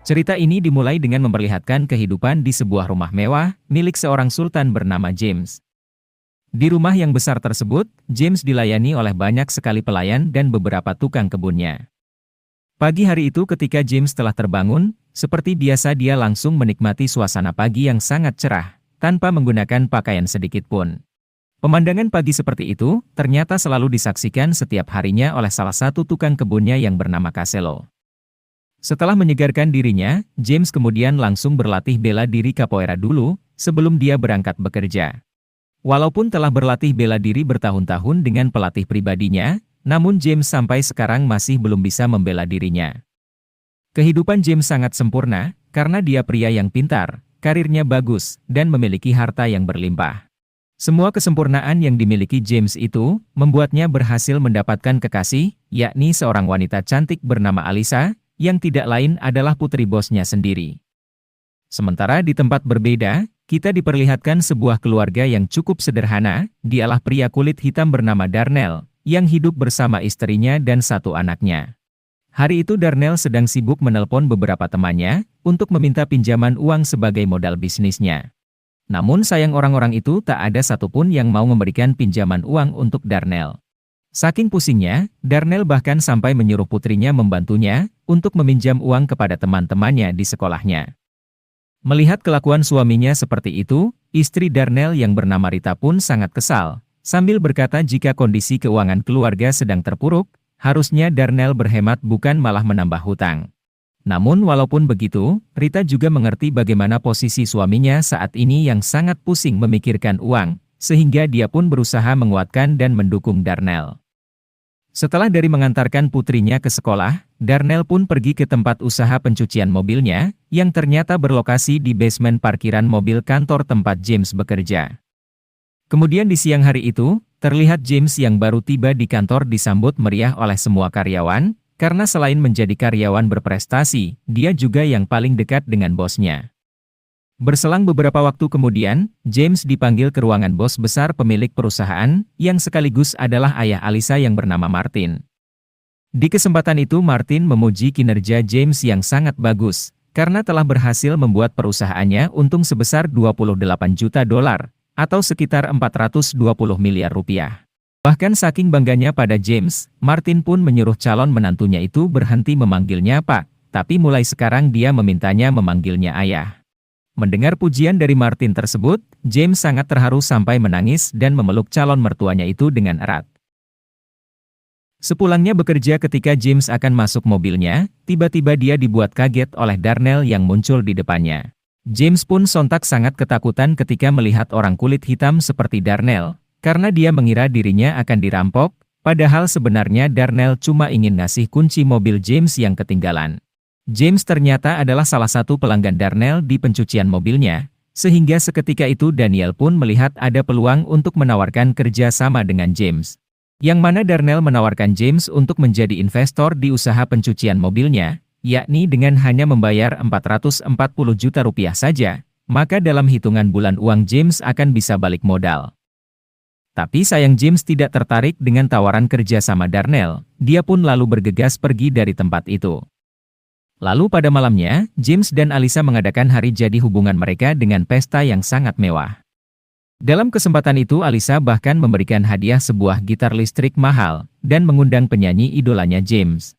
Cerita ini dimulai dengan memperlihatkan kehidupan di sebuah rumah mewah milik seorang sultan bernama James. Di rumah yang besar tersebut, James dilayani oleh banyak sekali pelayan dan beberapa tukang kebunnya. Pagi hari itu ketika James telah terbangun, seperti biasa dia langsung menikmati suasana pagi yang sangat cerah, tanpa menggunakan pakaian sedikit pun. Pemandangan pagi seperti itu, ternyata selalu disaksikan setiap harinya oleh salah satu tukang kebunnya yang bernama Caselo. Setelah menyegarkan dirinya, James kemudian langsung berlatih bela diri capoeira dulu, sebelum dia berangkat bekerja. Walaupun telah berlatih bela diri bertahun-tahun dengan pelatih pribadinya, namun James sampai sekarang masih belum bisa membela dirinya. Kehidupan James sangat sempurna, karena dia pria yang pintar, karirnya bagus, dan memiliki harta yang berlimpah. Semua kesempurnaan yang dimiliki James itu, membuatnya berhasil mendapatkan kekasih, yakni seorang wanita cantik bernama Alisa, yang tidak lain adalah putri bosnya sendiri. Sementara di tempat berbeda, kita diperlihatkan sebuah keluarga yang cukup sederhana, dialah pria kulit hitam bernama Darnell, yang hidup bersama istrinya dan satu anaknya. Hari itu Darnell sedang sibuk menelpon beberapa temannya, untuk meminta pinjaman uang sebagai modal bisnisnya. Namun sayang orang-orang itu tak ada satupun yang mau memberikan pinjaman uang untuk Darnell. Saking pusingnya, Darnell bahkan sampai menyuruh putrinya membantunya, untuk meminjam uang kepada teman-temannya di sekolahnya. Melihat kelakuan suaminya seperti itu, istri Darnell yang bernama Rita pun sangat kesal, sambil berkata jika kondisi keuangan keluarga sedang terpuruk, harusnya Darnell berhemat bukan malah menambah hutang. Namun walaupun begitu, Rita juga mengerti bagaimana posisi suaminya saat ini yang sangat pusing memikirkan uang, sehingga dia pun berusaha menguatkan dan mendukung Darnell. Setelah dari mengantarkan putrinya ke sekolah, Darnell pun pergi ke tempat usaha pencucian mobilnya, yang ternyata berlokasi di basement parkiran mobil kantor tempat James bekerja. Kemudian di siang hari itu, terlihat James yang baru tiba di kantor disambut meriah oleh semua karyawan, karena selain menjadi karyawan berprestasi, dia juga yang paling dekat dengan bosnya. Berselang beberapa waktu kemudian, James dipanggil ke ruangan bos besar pemilik perusahaan, yang sekaligus adalah ayah Alisa yang bernama Martin. Di kesempatan itu Martin memuji kinerja James yang sangat bagus, karena telah berhasil membuat perusahaannya untung sebesar 28 juta dolar, atau sekitar 420 miliar rupiah. Bahkan saking bangganya pada James, Martin pun menyuruh calon menantunya itu berhenti memanggilnya Pak, tapi mulai sekarang dia memintanya memanggilnya Ayah. Mendengar pujian dari Martin tersebut, James sangat terharu sampai menangis dan memeluk calon mertuanya itu dengan erat. Sepulangnya bekerja ketika James akan masuk mobilnya, tiba-tiba dia dibuat kaget oleh Darnell yang muncul di depannya. James pun sontak sangat ketakutan ketika melihat orang kulit hitam seperti Darnell, karena dia mengira dirinya akan dirampok, padahal sebenarnya Darnell cuma ingin ngasih kunci mobil James yang ketinggalan. James ternyata adalah salah satu pelanggan Darnell di pencucian mobilnya, sehingga seketika itu Daniel pun melihat ada peluang untuk menawarkan kerja sama dengan James. Yang mana Darnell menawarkan James untuk menjadi investor di usaha pencucian mobilnya, yakni dengan hanya membayar 440 juta rupiah saja, maka dalam hitungan bulan uang James akan bisa balik modal. Tapi sayang James tidak tertarik dengan tawaran kerja sama Darnell, dia pun lalu bergegas pergi dari tempat itu. Lalu pada malamnya, James dan Alisa mengadakan hari jadi hubungan mereka dengan pesta yang sangat mewah. Dalam kesempatan itu Alisa bahkan memberikan hadiah sebuah gitar listrik mahal, dan mengundang penyanyi idolanya James.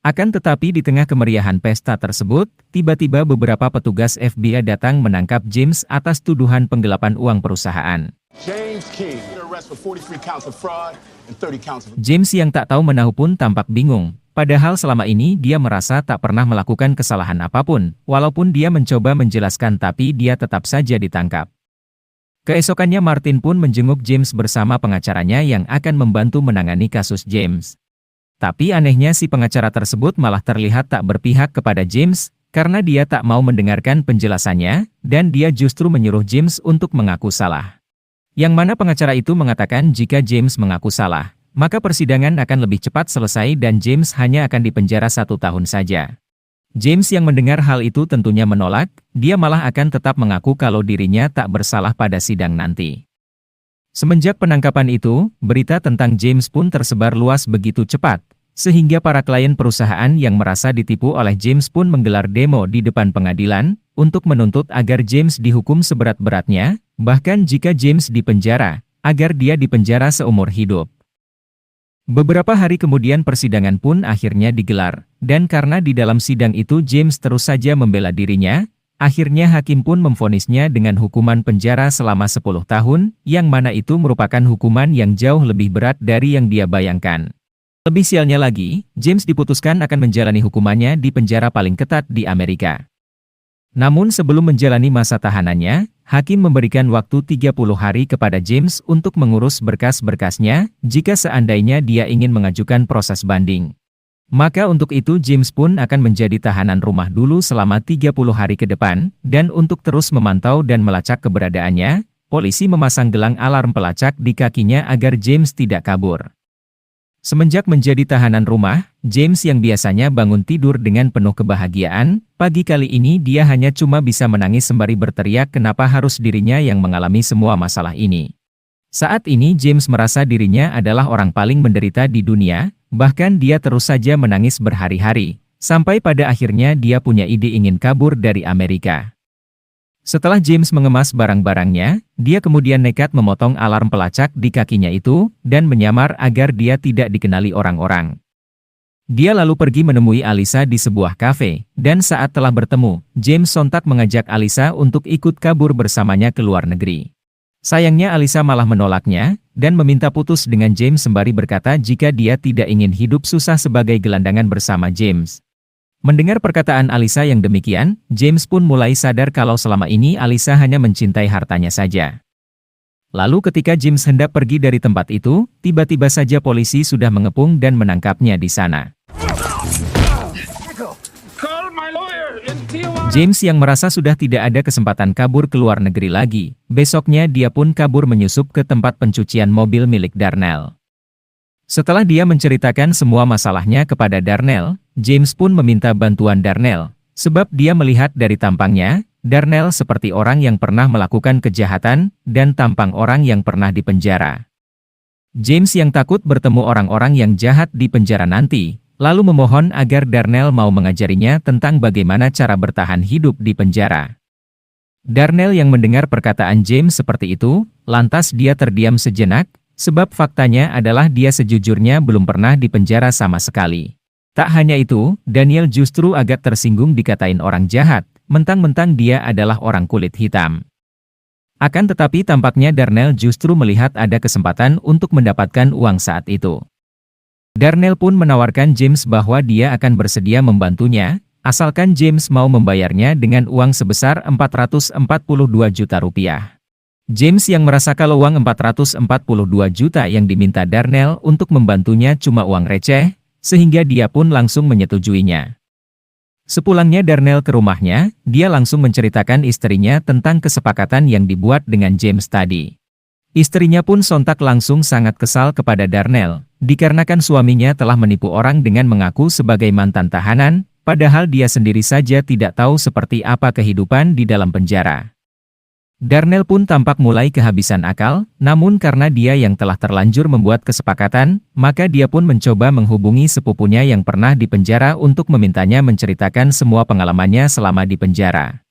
Akan tetapi di tengah kemeriahan pesta tersebut, tiba-tiba beberapa petugas FBI datang menangkap James atas tuduhan penggelapan uang perusahaan. James yang tak tahu menahu pun tampak bingung. Padahal selama ini dia merasa tak pernah melakukan kesalahan apapun, walaupun dia mencoba menjelaskan tapi dia tetap saja ditangkap. Keesokannya Martin pun menjenguk James bersama pengacaranya yang akan membantu menangani kasus James. Tapi anehnya si pengacara tersebut malah terlihat tak berpihak kepada James, karena dia tak mau mendengarkan penjelasannya, dan dia justru menyuruh James untuk mengaku salah. Yang mana pengacara itu mengatakan jika James mengaku salah, maka persidangan akan lebih cepat selesai dan James hanya akan dipenjara 1 tahun saja. James yang mendengar hal itu tentunya menolak, dia malah akan tetap mengaku kalau dirinya tak bersalah pada sidang nanti. Semenjak penangkapan itu, berita tentang James pun tersebar luas begitu cepat, sehingga para klien perusahaan yang merasa ditipu oleh James pun menggelar demo di depan pengadilan untuk menuntut agar James dihukum seberat-beratnya, bahkan jika James dipenjara, agar dia dipenjara seumur hidup. Beberapa hari kemudian persidangan pun akhirnya digelar, dan karena di dalam sidang itu James terus saja membela dirinya, akhirnya hakim pun memvonisnya dengan hukuman penjara selama 10 tahun, yang mana itu merupakan hukuman yang jauh lebih berat dari yang dia bayangkan. Lebih sialnya lagi, James diputuskan akan menjalani hukumannya di penjara paling ketat di Amerika. Namun sebelum menjalani masa tahanannya, hakim memberikan waktu 30 hari kepada James untuk mengurus berkas-berkasnya, jika seandainya dia ingin mengajukan proses banding. Maka untuk itu James pun akan menjadi tahanan rumah dulu selama 30 hari ke depan, dan untuk terus memantau dan melacak keberadaannya, polisi memasang gelang alarm pelacak di kakinya agar James tidak kabur. Semenjak menjadi tahanan rumah, James yang biasanya bangun tidur dengan penuh kebahagiaan, pagi kali ini dia hanya cuma bisa menangis sembari berteriak kenapa harus dirinya yang mengalami semua masalah ini. Saat ini James merasa dirinya adalah orang paling menderita di dunia, bahkan dia terus saja menangis berhari-hari, sampai pada akhirnya dia punya ide ingin kabur dari Amerika. Setelah James mengemas barang-barangnya, dia kemudian nekat memotong alarm pelacak di kakinya itu, dan menyamar agar dia tidak dikenali orang-orang. Dia lalu pergi menemui Alisa di sebuah kafe, dan saat telah bertemu, James sontak mengajak Alisa untuk ikut kabur bersamanya ke luar negeri. Sayangnya Alisa malah menolaknya, dan meminta putus dengan James sembari berkata jika dia tidak ingin hidup susah sebagai gelandangan bersama James. Mendengar perkataan Alisa yang demikian, James pun mulai sadar kalau selama ini Alisa hanya mencintai hartanya saja. Lalu ketika James hendak pergi dari tempat itu, tiba-tiba saja polisi sudah mengepung dan menangkapnya di sana. James yang merasa sudah tidak ada kesempatan kabur ke luar negeri lagi, besoknya dia pun kabur menyusup ke tempat pencucian mobil milik Darnell. Setelah dia menceritakan semua masalahnya kepada Darnell, James pun meminta bantuan Darnell, sebab dia melihat dari tampangnya, Darnell seperti orang yang pernah melakukan kejahatan, dan tampang orang yang pernah dipenjara. James yang takut bertemu orang-orang yang jahat di penjara nanti, lalu memohon agar Darnell mau mengajarinya tentang bagaimana cara bertahan hidup di penjara. Darnell yang mendengar perkataan James seperti itu, lantas dia terdiam sejenak, sebab faktanya adalah dia sejujurnya belum pernah dipenjara sama sekali. Tak hanya itu, Daniel justru agak tersinggung dikatain orang jahat, mentang-mentang dia adalah orang kulit hitam. Akan tetapi tampaknya Darnell justru melihat ada kesempatan untuk mendapatkan uang saat itu. Darnell pun menawarkan James bahwa dia akan bersedia membantunya, asalkan James mau membayarnya dengan uang sebesar 442 juta rupiah. James yang merasa kalau uang 442 juta yang diminta Darnell untuk membantunya cuma uang receh, sehingga dia pun langsung menyetujuinya. Sepulangnya Darnell ke rumahnya, dia langsung menceritakan istrinya tentang kesepakatan yang dibuat dengan James tadi. Istrinya pun sontak langsung sangat kesal kepada Darnell, dikarenakan suaminya telah menipu orang dengan mengaku sebagai mantan tahanan, padahal dia sendiri saja tidak tahu seperti apa kehidupan di dalam penjara. Darnell pun tampak mulai kehabisan akal, namun karena dia yang telah terlanjur membuat kesepakatan, maka dia pun mencoba menghubungi sepupunya yang pernah dipenjara untuk memintanya menceritakan semua pengalamannya selama di penjara.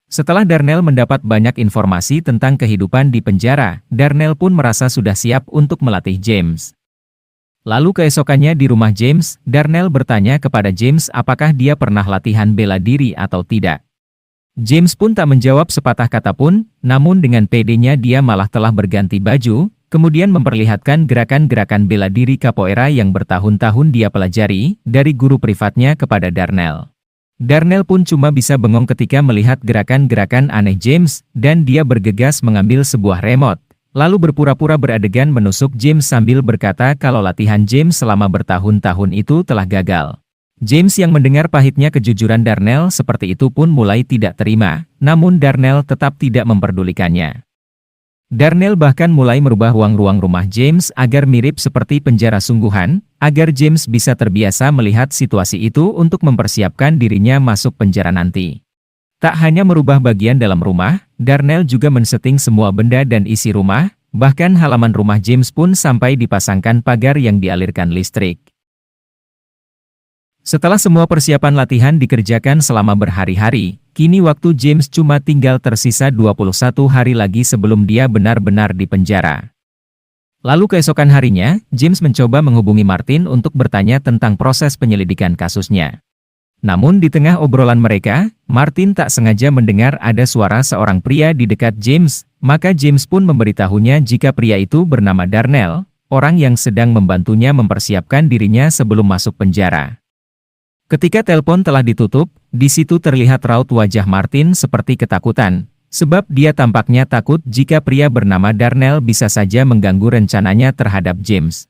Setelah Darnell mendapat banyak informasi tentang kehidupan di penjara, Darnell pun merasa sudah siap untuk melatih James. Lalu keesokannya di rumah James, Darnell bertanya kepada James apakah dia pernah latihan bela diri atau tidak. James pun tak menjawab sepatah kata pun, namun dengan pedenya dia malah telah berganti baju, kemudian memperlihatkan gerakan-gerakan bela diri capoeira yang bertahun-tahun dia pelajari, dari guru privatnya kepada Darnell. Darnell pun cuma bisa bengong ketika melihat gerakan-gerakan aneh James, dan dia bergegas mengambil sebuah remote, lalu berpura-pura beradegan menusuk James sambil berkata kalau latihan James selama bertahun-tahun itu telah gagal. James yang mendengar pahitnya kejujuran Darnell seperti itu pun mulai tidak terima, namun Darnell tetap tidak memperdulikannya. Darnell bahkan mulai merubah ruang-ruang rumah James agar mirip seperti penjara sungguhan, agar James bisa terbiasa melihat situasi itu untuk mempersiapkan dirinya masuk penjara nanti. Tak hanya merubah bagian dalam rumah, Darnell juga men-setting semua benda dan isi rumah, bahkan halaman rumah James pun sampai dipasangkan pagar yang dialirkan listrik. Setelah semua persiapan latihan dikerjakan selama berhari-hari, kini waktu James cuma tinggal tersisa 21 hari lagi sebelum dia benar-benar dipenjara. Lalu keesokan harinya, James mencoba menghubungi Martin untuk bertanya tentang proses penyelidikan kasusnya. Namun di tengah obrolan mereka, Martin tak sengaja mendengar ada suara seorang pria di dekat James, maka James pun memberitahunya jika pria itu bernama Darnell, orang yang sedang membantunya mempersiapkan dirinya sebelum masuk penjara. Ketika telepon telah ditutup, di situ terlihat raut wajah Martin seperti ketakutan, sebab dia tampaknya takut jika pria bernama Darnell bisa saja mengganggu rencananya terhadap James.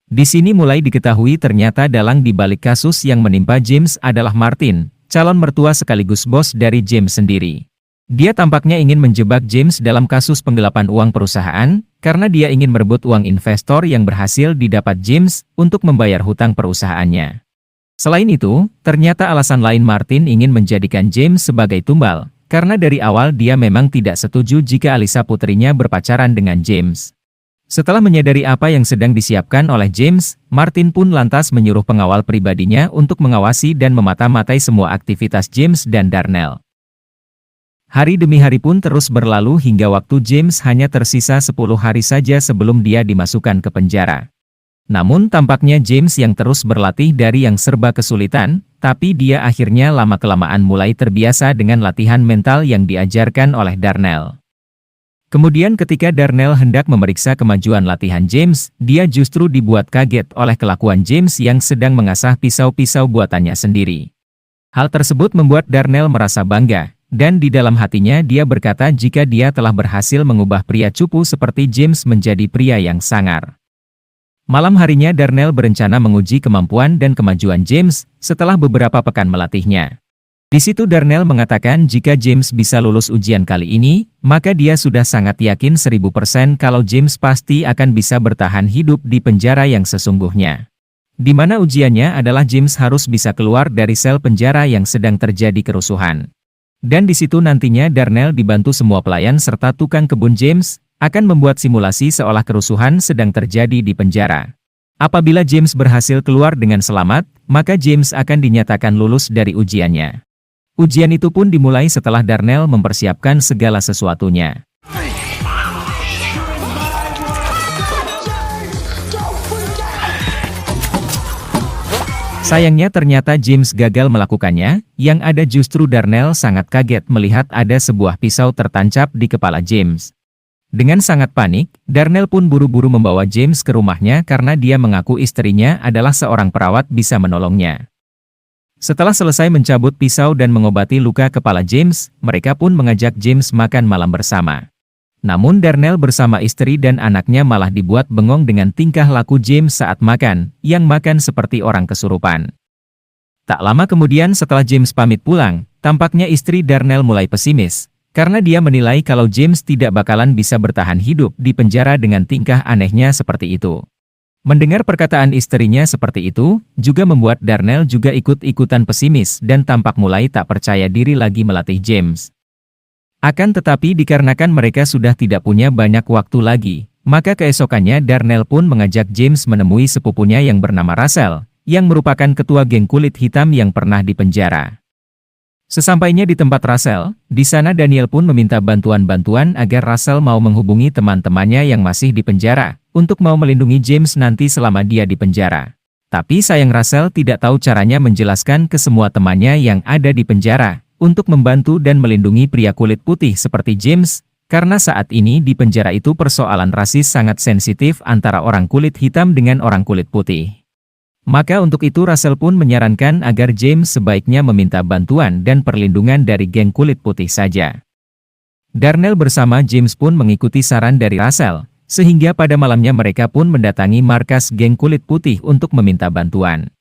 Di sini mulai diketahui ternyata dalang di balik kasus yang menimpa James adalah Martin, calon mertua sekaligus bos dari James sendiri. Dia tampaknya ingin menjebak James dalam kasus penggelapan uang perusahaan, karena dia ingin merebut uang investor yang berhasil didapat James untuk membayar hutang perusahaannya. Selain itu, ternyata alasan lain Martin ingin menjadikan James sebagai tumbal, karena dari awal dia memang tidak setuju jika Alisa putrinya berpacaran dengan James. Setelah menyadari apa yang sedang disiapkan oleh James, Martin pun lantas menyuruh pengawal pribadinya untuk mengawasi dan memata-matai semua aktivitas James dan Darnell. Hari demi hari pun terus berlalu hingga waktu James hanya tersisa 10 hari saja sebelum dia dimasukkan ke penjara. Namun tampaknya James yang terus berlatih dari yang serba kesulitan, tapi dia akhirnya lama-kelamaan mulai terbiasa dengan latihan mental yang diajarkan oleh Darnell. Kemudian ketika Darnell hendak memeriksa kemajuan latihan James, dia justru dibuat kaget oleh kelakuan James yang sedang mengasah pisau-pisau buatannya sendiri. Hal tersebut membuat Darnell merasa bangga, dan di dalam hatinya dia berkata jika dia telah berhasil mengubah pria cupu seperti James menjadi pria yang sangar. Malam harinya Darnell berencana menguji kemampuan dan kemajuan James setelah beberapa pekan melatihnya. Di situ Darnell mengatakan jika James bisa lulus ujian kali ini, maka dia sudah sangat yakin 1000% kalau James pasti akan bisa bertahan hidup di penjara yang sesungguhnya. Di mana ujiannya adalah James harus bisa keluar dari sel penjara yang sedang terjadi kerusuhan. Dan di situ nantinya Darnell dibantu semua pelayan serta tukang kebun James, akan membuat simulasi seolah kerusuhan sedang terjadi di penjara. Apabila James berhasil keluar dengan selamat, maka James akan dinyatakan lulus dari ujiannya. Ujian itu pun dimulai setelah Darnell mempersiapkan segala sesuatunya. Sayangnya ternyata James gagal melakukannya, yang ada justru Darnell sangat kaget melihat ada sebuah pisau tertancap di kepala James. Dengan sangat panik, Darnell pun buru-buru membawa James ke rumahnya karena dia mengaku istrinya adalah seorang perawat bisa menolongnya. Setelah selesai mencabut pisau dan mengobati luka kepala James, mereka pun mengajak James makan malam bersama. Namun Darnell bersama istri dan anaknya malah dibuat bengong dengan tingkah laku James saat makan, yang makan seperti orang kesurupan. Tak lama kemudian setelah James pamit pulang, tampaknya istri Darnell mulai pesimis, karena dia menilai kalau James tidak bakalan bisa bertahan hidup di penjara dengan tingkah anehnya seperti itu. Mendengar perkataan istrinya seperti itu, juga membuat Darnell juga ikut-ikutan pesimis dan tampak mulai tak percaya diri lagi melatih James. Akan tetapi dikarenakan mereka sudah tidak punya banyak waktu lagi, maka keesokannya Darnell pun mengajak James menemui sepupunya yang bernama Russell, yang merupakan ketua geng kulit hitam yang pernah dipenjara. Sesampainya di tempat Russell, di sana Daniel pun meminta bantuan-bantuan agar Russell mau menghubungi teman-temannya yang masih di penjara, untuk mau melindungi James nanti selama dia di penjara. Tapi sayang Russell tidak tahu caranya menjelaskan ke semua temannya yang ada di penjara, untuk membantu dan melindungi pria kulit putih seperti James, karena saat ini di penjara itu persoalan rasis sangat sensitif antara orang kulit hitam dengan orang kulit putih. Maka untuk itu Russell pun menyarankan agar James sebaiknya meminta bantuan dan perlindungan dari geng kulit putih saja. Darnell bersama James pun mengikuti saran dari Russell, sehingga pada malamnya mereka pun mendatangi markas geng kulit putih untuk meminta bantuan.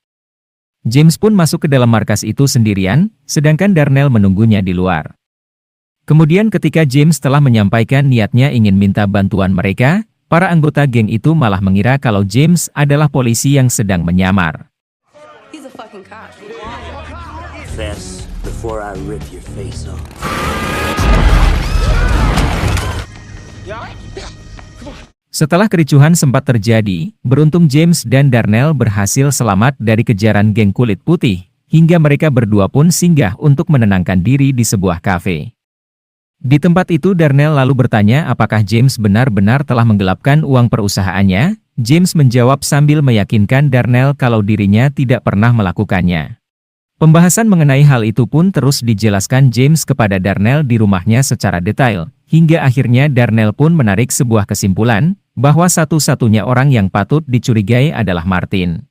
James pun masuk ke dalam markas itu sendirian, sedangkan Darnell menunggunya di luar. Kemudian ketika James telah menyampaikan niatnya ingin minta bantuan mereka, para anggota geng itu malah mengira kalau James adalah polisi yang sedang menyamar. Confess before I rip your face off. Setelah kericuhan sempat terjadi, beruntung James dan Darnell berhasil selamat dari kejaran geng kulit putih, hingga mereka berdua pun singgah untuk menenangkan diri di sebuah kafe. Di tempat itu Darnell lalu bertanya apakah James benar-benar telah menggelapkan uang perusahaannya. James menjawab sambil meyakinkan Darnell kalau dirinya tidak pernah melakukannya. Pembahasan mengenai hal itu pun terus dijelaskan James kepada Darnell di rumahnya secara detail, hingga akhirnya Darnell pun menarik sebuah kesimpulan, bahwa satu-satunya orang yang patut dicurigai adalah Martin.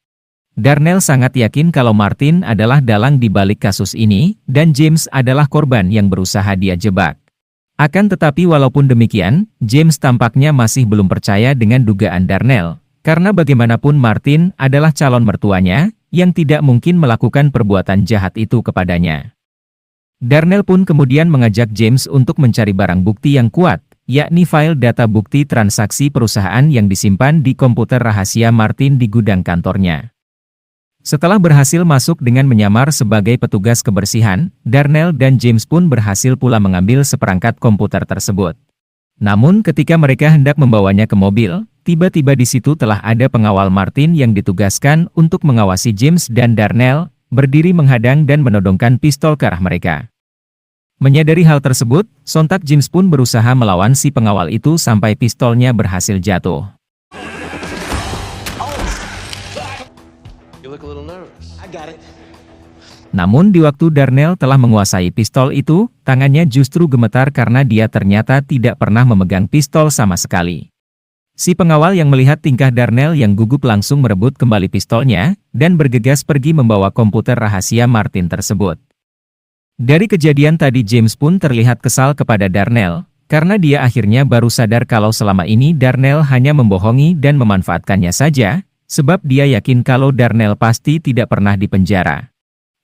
Darnell sangat yakin kalau Martin adalah dalang di balik kasus ini, dan James adalah korban yang berusaha dia jebak. Akan tetapi walaupun demikian, James tampaknya masih belum percaya dengan dugaan Darnell, karena bagaimanapun Martin adalah calon mertuanya, yang tidak mungkin melakukan perbuatan jahat itu kepadanya. Darnell pun kemudian mengajak James untuk mencari barang bukti yang kuat, yakni file data bukti transaksi perusahaan yang disimpan di komputer rahasia Martin di gudang kantornya. Setelah berhasil masuk dengan menyamar sebagai petugas kebersihan, Darnell dan James pun berhasil pula mengambil seperangkat komputer tersebut. Namun ketika mereka hendak membawanya ke mobil, tiba-tiba di situ telah ada pengawal Martin yang ditugaskan untuk mengawasi James dan Darnell, berdiri menghadang dan menodongkan pistol ke arah mereka. Menyadari hal tersebut, sontak James pun berusaha melawan si pengawal itu sampai pistolnya berhasil jatuh. Namun di waktu Darnell telah menguasai pistol itu, tangannya justru gemetar karena dia ternyata tidak pernah memegang pistol sama sekali. Si pengawal yang melihat tingkah Darnell yang gugup langsung merebut kembali pistolnya, dan bergegas pergi membawa komputer rahasia Martin tersebut. Dari kejadian tadi James pun terlihat kesal kepada Darnell, karena dia akhirnya baru sadar kalau selama ini Darnell hanya membohongi dan memanfaatkannya saja, sebab dia yakin kalau Darnell pasti tidak pernah dipenjara.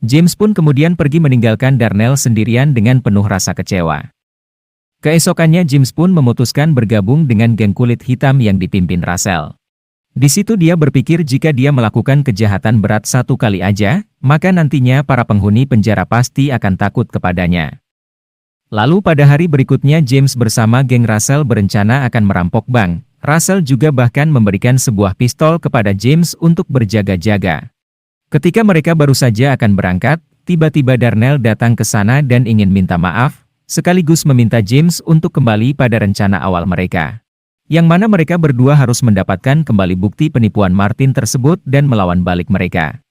James pun kemudian pergi meninggalkan Darnell sendirian dengan penuh rasa kecewa. Keesokannya James pun memutuskan bergabung dengan geng kulit hitam yang dipimpin Russell. Di situ dia berpikir jika dia melakukan kejahatan berat satu kali aja, maka nantinya para penghuni penjara pasti akan takut kepadanya. Lalu pada hari berikutnya James bersama geng Russell berencana akan merampok bank. Russell juga bahkan memberikan sebuah pistol kepada James untuk berjaga-jaga. Ketika mereka baru saja akan berangkat, tiba-tiba Darnell datang ke sana dan ingin minta maaf, sekaligus meminta James untuk kembali pada rencana awal mereka. Yang mana mereka berdua harus mendapatkan kembali bukti penipuan Martin tersebut dan melawan balik mereka.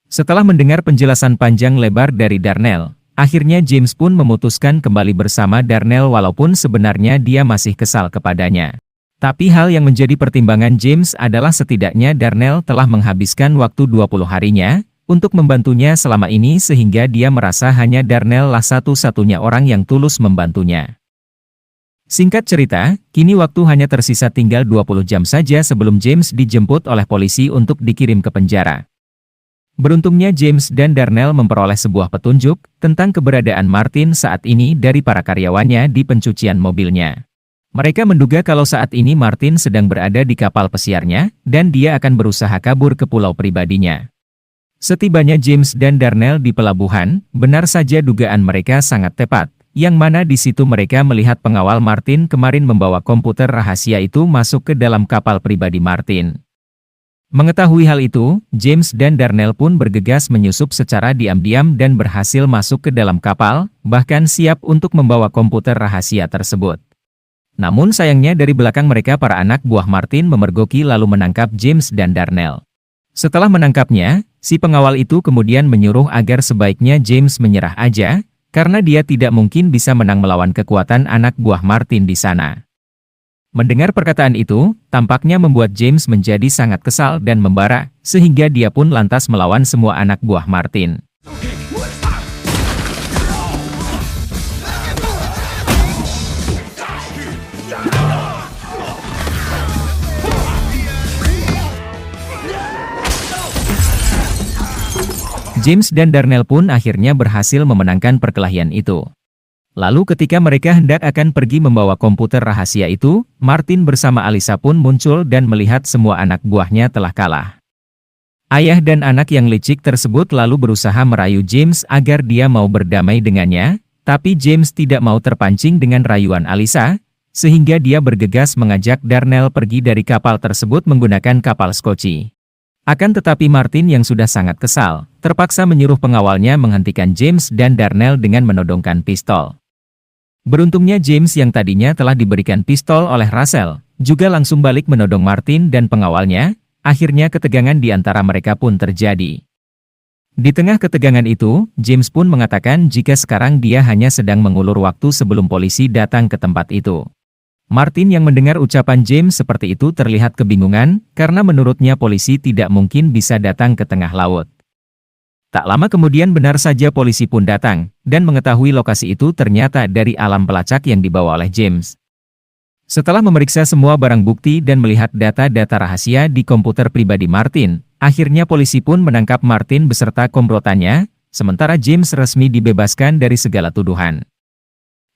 Setelah mendengar penjelasan panjang lebar dari Darnell, akhirnya James pun memutuskan kembali bersama Darnell walaupun sebenarnya dia masih kesal kepadanya. Tapi hal yang menjadi pertimbangan James adalah setidaknya Darnell telah menghabiskan waktu 20 harinya, untuk membantunya selama ini sehingga dia merasa hanya Darnell lah satu-satunya orang yang tulus membantunya. Singkat cerita, kini waktu hanya tersisa tinggal 20 jam saja sebelum James dijemput oleh polisi untuk dikirim ke penjara. Beruntungnya James dan Darnell memperoleh sebuah petunjuk tentang keberadaan Martin saat ini dari para karyawannya di pencucian mobilnya. Mereka menduga kalau saat ini Martin sedang berada di kapal pesiarnya, dan dia akan berusaha kabur ke pulau pribadinya. Setibanya James dan Darnell di pelabuhan, benar saja dugaan mereka sangat tepat, yang mana di situ mereka melihat pengawal Martin kemarin membawa komputer rahasia itu masuk ke dalam kapal pribadi Martin. Mengetahui hal itu, James dan Darnell pun bergegas menyusup secara diam-diam dan berhasil masuk ke dalam kapal, bahkan siap untuk membawa komputer rahasia tersebut. Namun sayangnya dari belakang mereka para anak buah Martin memergoki lalu menangkap James dan Darnell. Setelah menangkapnya, si pengawal itu kemudian menyuruh agar sebaiknya James menyerah aja, karena dia tidak mungkin bisa menang melawan kekuatan anak buah Martin di sana. Mendengar perkataan itu, tampaknya membuat James menjadi sangat kesal dan membara, sehingga dia pun lantas melawan semua anak buah Martin. James dan Darnell pun akhirnya berhasil memenangkan perkelahian itu. Lalu ketika mereka hendak akan pergi membawa komputer rahasia itu, Martin bersama Alisa pun muncul dan melihat semua anak buahnya telah kalah. Ayah dan anak yang licik tersebut lalu berusaha merayu James agar dia mau berdamai dengannya, tapi James tidak mau terpancing dengan rayuan Alisa, sehingga dia bergegas mengajak Darnell pergi dari kapal tersebut menggunakan kapal Scotchy. Akan tetapi Martin yang sudah sangat kesal, terpaksa menyuruh pengawalnya menghentikan James dan Darnell dengan menodongkan pistol. Beruntungnya James yang tadinya telah diberikan pistol oleh Russell, juga langsung balik menodong Martin dan pengawalnya, akhirnya ketegangan di antara mereka pun terjadi. Di tengah ketegangan itu, James pun mengatakan jika sekarang dia hanya sedang mengulur waktu sebelum polisi datang ke tempat itu. Martin yang mendengar ucapan James seperti itu terlihat kebingungan, karena menurutnya polisi tidak mungkin bisa datang ke tengah laut. Tak lama kemudian benar saja polisi pun datang, dan mengetahui lokasi itu ternyata dari alam pelacak yang dibawa oleh James. Setelah memeriksa semua barang bukti dan melihat data-data rahasia di komputer pribadi Martin, akhirnya polisi pun menangkap Martin beserta komplotannya, sementara James resmi dibebaskan dari segala tuduhan.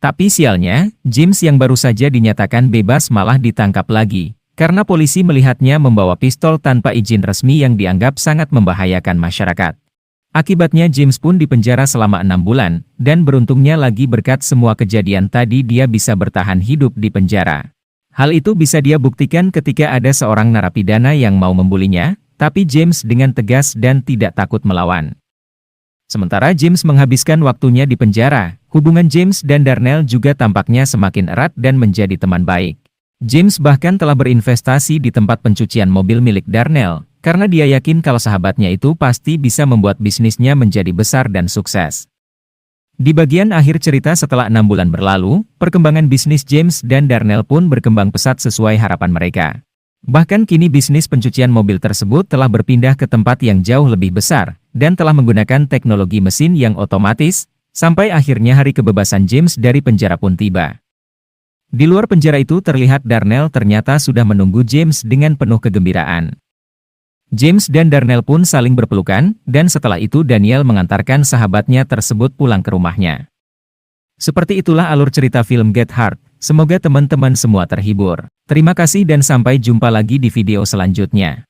Tapi sialnya, James yang baru saja dinyatakan bebas malah ditangkap lagi, karena polisi melihatnya membawa pistol tanpa izin resmi yang dianggap sangat membahayakan masyarakat. Akibatnya James pun dipenjara selama 6 bulan, dan beruntungnya lagi berkat semua kejadian tadi dia bisa bertahan hidup di penjara. Hal itu bisa dia buktikan ketika ada seorang narapidana yang mau membulinya, tapi James dengan tegas dan tidak takut melawan. Sementara James menghabiskan waktunya di penjara, hubungan James dan Darnell juga tampaknya semakin erat dan menjadi teman baik. James bahkan telah berinvestasi di tempat pencucian mobil milik Darnell, karena dia yakin kalau sahabatnya itu pasti bisa membuat bisnisnya menjadi besar dan sukses. Di bagian akhir cerita setelah 6 bulan berlalu, perkembangan bisnis James dan Darnell pun berkembang pesat sesuai harapan mereka. Bahkan kini bisnis pencucian mobil tersebut telah berpindah ke tempat yang jauh lebih besar, dan telah menggunakan teknologi mesin yang otomatis, sampai akhirnya hari kebebasan James dari penjara pun tiba. Di luar penjara itu terlihat Darnell ternyata sudah menunggu James dengan penuh kegembiraan. James dan Darnell pun saling berpelukan, dan setelah itu Daniel mengantarkan sahabatnya tersebut pulang ke rumahnya. Seperti itulah alur cerita film Get Hard. Semoga teman-teman semua terhibur. Terima kasih dan sampai jumpa lagi di video selanjutnya.